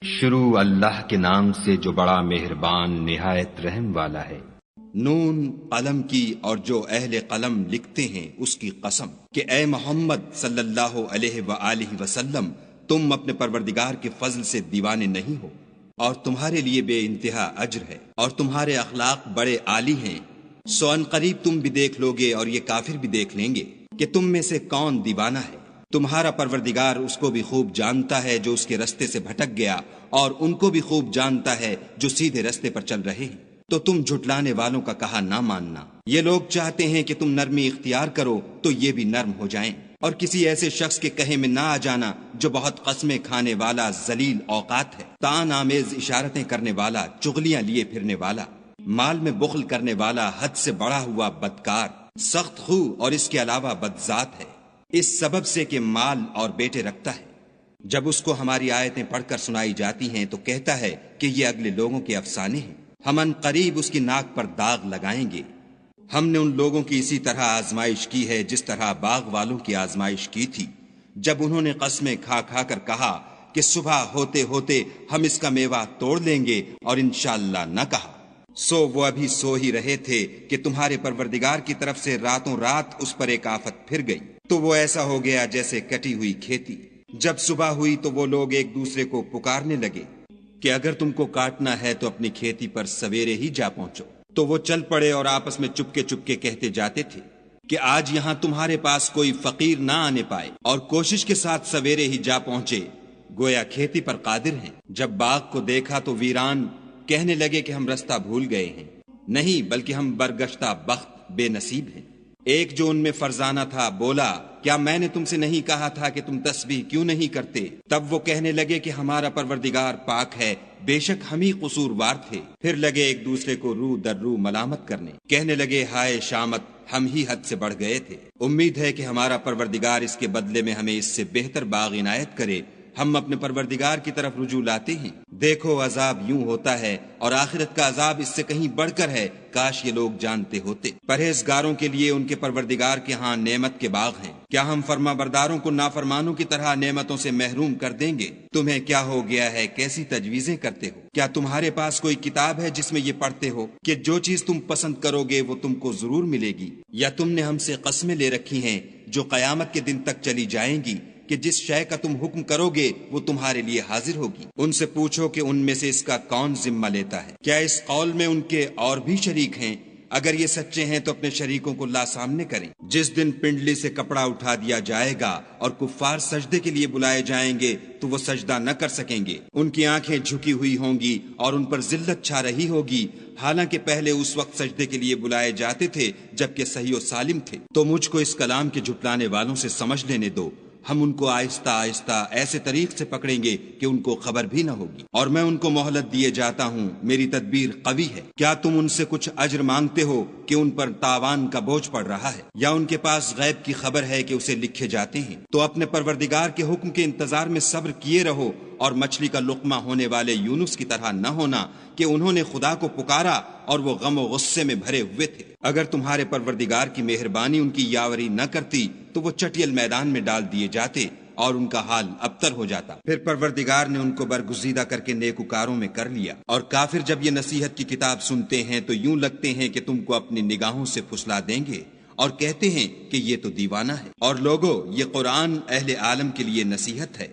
شروع اللہ کے نام سے جو بڑا مہربان نہایت رحم والا ہے۔ نون قلم کی اور جو اہل قلم لکھتے ہیں اس کی قسم کہ اے محمد صلی اللہ علیہ وآلہ وسلم تم اپنے پروردگار کے فضل سے دیوانے نہیں ہو، اور تمہارے لیے بے انتہا اجر ہے، اور تمہارے اخلاق بڑے عالی ہیں۔ سو ان قریب تم بھی دیکھ لوگے اور یہ کافر بھی دیکھ لیں گے کہ تم میں سے کون دیوانہ ہے۔ تمہارا پروردگار اس کو بھی خوب جانتا ہے جو اس کے رستے سے بھٹک گیا، اور ان کو بھی خوب جانتا ہے جو سیدھے رستے پر چل رہے ہیں۔ تو تم جھٹلانے والوں کا کہا نہ ماننا۔ یہ لوگ چاہتے ہیں کہ تم نرمی اختیار کرو تو یہ بھی نرم ہو جائیں، اور کسی ایسے شخص کے کہے میں نہ آ جانا جو بہت قسمیں کھانے والا ذلیل اوقات ہے، طعن آمیز اشارتیں کرنے والا، چغلیاں لیے پھرنے والا، مال میں بخل کرنے والا، حد سے بڑھا ہوا بدکار، سخت خو اور اس کے علاوہ بدذات ہے، اس سبب سے کہ مال اور بیٹے رکھتا ہے۔ جب اس کو ہماری آیتیں پڑھ کر سنائی جاتی ہیں تو کہتا ہے کہ یہ اگلے لوگوں کے افسانے ہیں، ہم ان قریب اس کی ناک پر داغ لگائیں گے۔ ہم نے ان لوگوں کی اسی طرح آزمائش کی ہے جس طرح باغ والوں کی آزمائش کی تھی، جب انہوں نے قسمیں کھا کھا کر کہا کہ صبح ہوتے ہوتے ہم اس کا میوہ توڑ لیں گے، اور انشاءاللہ نہ کہا۔ سو وہ ابھی سو ہی رہے تھے کہ تمہارے پروردگار کی طرف سے راتوں رات اس پر ایک آفت پھر گئی، تو وہ ایسا ہو گیا جیسے کٹی ہوئی کھیتی۔ جب صبح ہوئی تو وہ لوگ ایک دوسرے کو پکارنے لگے کہ اگر تم کو کاٹنا ہے تو اپنی کھیتی پر سویرے ہی جا پہنچو۔ تو وہ چل پڑے اور آپس میں چپکے چپکے کہتے جاتے تھے کہ آج یہاں تمہارے پاس کوئی فقیر نہ آنے پائے، اور کوشش کے ساتھ سویرے ہی جا پہنچے، گویا کھیتی پر قادر ہیں۔ جب باغ کو دیکھا تو ویران، کہنے لگے کہ ہم رستہ بھول گئے ہیں، نہیں بلکہ ہم برگشتہ بخت بے نصیب ہیں۔ ایک جو ان میں فرزانہ تھا بولا، کیا میں نے تم سے نہیں کہا تھا کہ تم تسبیح کیوں نہیں کرتے؟ تب وہ کہنے لگے کہ ہمارا پروردگار پاک ہے، بے شک ہم ہی قصوروار تھے۔ پھر لگے ایک دوسرے کو رو در رو ملامت کرنے، کہنے لگے ہائے شامت، ہم ہی حد سے بڑھ گئے تھے۔ امید ہے کہ ہمارا پروردگار اس کے بدلے میں ہمیں اس سے بہتر باغ عنایت کرے۔ ہم اپنے پروردگار کی طرف رجوع لاتے ہیں۔ دیکھو عذاب یوں ہوتا ہے، اور آخرت کا عذاب اس سے کہیں بڑھ کر ہے، کاش یہ لوگ جانتے ہوتے۔ پرہیزگاروں کے لیے ان کے پروردگار کے ہاں نعمت کے باغ ہیں۔ کیا ہم فرما برداروں کو نافرمانوں کی طرح نعمتوں سے محروم کر دیں گے؟ تمہیں کیا ہو گیا ہے، کیسی تجویزیں کرتے ہو؟ کیا تمہارے پاس کوئی کتاب ہے جس میں یہ پڑھتے ہو کہ جو چیز تم پسند کرو گے وہ تم کو ضرور ملے گی؟ یا تم نے ہم سے قسمیں لے رکھی ہیں جو قیامت کے دن تک چلی جائیں گی کہ جس شے کا تم حکم کرو گے وہ تمہارے لیے حاضر ہوگی؟ ان سے پوچھو کہ ان میں سے اس کا کون ذمہ لیتا ہے؟ کیا اس قول میں ان کے اور بھی شریک ہیں؟ اگر یہ سچے ہیں تو اپنے شریکوں کو لا سامنے کریں۔ جس دن پنڈلی سے کپڑا اٹھا دیا جائے گا اور کفار سجدے کے لیے بلائے جائیں گے تو وہ سجدہ نہ کر سکیں گے، ان کی آنکھیں جھکی ہوئی ہوں گی اور ان پر ذلت چھا رہی ہوگی، حالانکہ پہلے اس وقت سجدے کے لیے بلائے جاتے تھے جبکہ صحیح و سالم تھے۔ تو مجھ کو اس کلام کے جھٹلانے والوں سے سمجھ لینے دو، ہم ان کو آہستہ آہستہ ایسے طریق سے پکڑیں گے کہ ان کو خبر بھی نہ ہوگی، اور میں ان کو مہلت دیے جاتا ہوں، میری تدبیر قوی ہے۔ کیا تم ان سے کچھ اجر مانگتے ہو کہ ان پر تاوان کا بوجھ پڑ رہا ہے، یا ان کے پاس غیب کی خبر ہے کہ اسے لکھے جاتے ہیں؟ تو اپنے پروردگار کے حکم کے انتظار میں صبر کیے رہو، اور مچھلی کا لقمہ ہونے والے یونس کی طرح نہ ہونا کہ انہوں نے خدا کو پکارا اور وہ غم و غصے میں بھرے ہوئے تھے۔ اگر تمہارے پروردگار کی مہربانی ان کی یاوری نہ کرتی تو وہ چٹیل میدان میں ڈال دیے جاتے اور ان کا حال ابتر ہو جاتا۔ پھر پروردگار نے ان کو برگزیدہ کر کے نیکوکاروں میں کر لیا، اور کافر جب یہ نصیحت کی کتاب سنتے ہیں تو یوں لگتے ہیں کہ تم کو اپنی نگاہوں سے پھسلا دیں گے، اور کہتے ہیں کہ یہ تو دیوانہ ہے۔ اور لوگو، یہ قرآن اہل عالم کے لیے نصیحت ہے۔